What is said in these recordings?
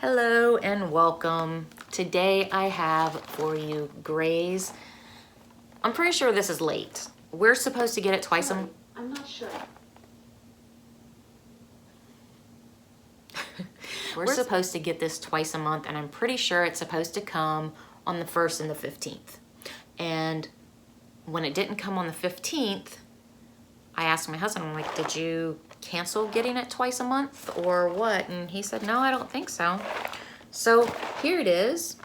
Hello and welcome. Today I have for you Graze. I'm pretty sure this is late. We're supposed to get it twice a month. I'm not sure. We're supposed to get this twice a month, and I'm pretty sure it's supposed to come on the 1st and the 15th. And when it didn't come on the 15th, I asked my husband, I'm like, did you cancel getting it twice a month or what? And he said, no, I don't think so. So here it is,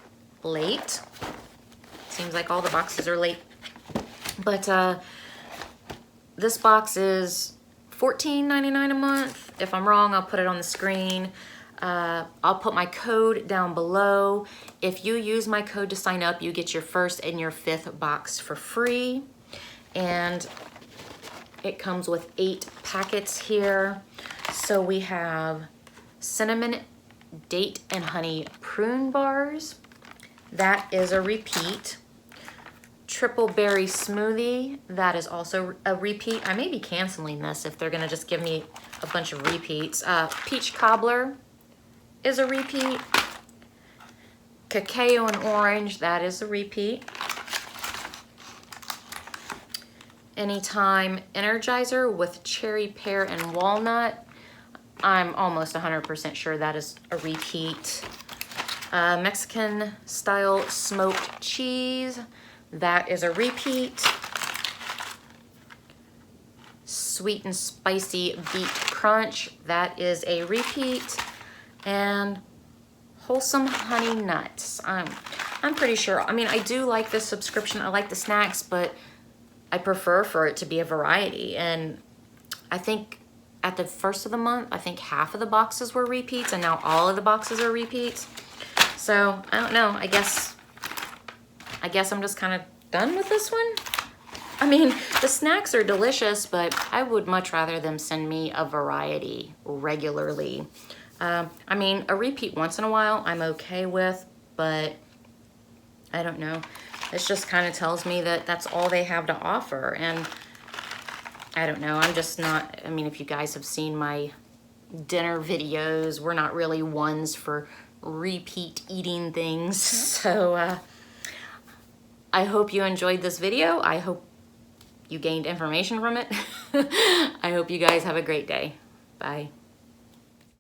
late. Seems like all the boxes are late. But this box is $14.99 a month. If I'm wrong, I'll put it on the screen. I'll put my code down below. If you use my code to sign up, you get your first and your 5th box for free. And it comes with 8 packets here. So we have cinnamon, date, and honey prune bars. That is a repeat. Triple berry smoothie, that is also a repeat. I may be canceling this if they're gonna just give me a bunch of repeats. Peach cobbler is a repeat. Cacao and orange, that is a repeat. Anytime Energizer with cherry, pear, and walnut. I'm almost 100% sure that is a repeat. Mexican style smoked cheese, that is a repeat. Sweet and spicy beet crunch, that is a repeat. And wholesome honey nuts. I'm pretty sure, I mean, I do like this subscription. I like the snacks, but I prefer for it to be a variety. And I think at the first of the month, I think half of the boxes were repeats, and now all of the boxes are repeats. So I don't know, I guess I'm just kind of done with this one. I mean, the snacks are delicious, but I would much rather them send me a variety regularly. I mean, a repeat once in a while I'm okay with, but I don't know. This just kind of tells me that that's all they have to offer. And I don't know, I'm just not, I mean, if you guys have seen my dinner videos, we're not really ones for repeat eating things. So I hope you enjoyed this video. I hope you gained information from it. I hope you guys have a great day. Bye.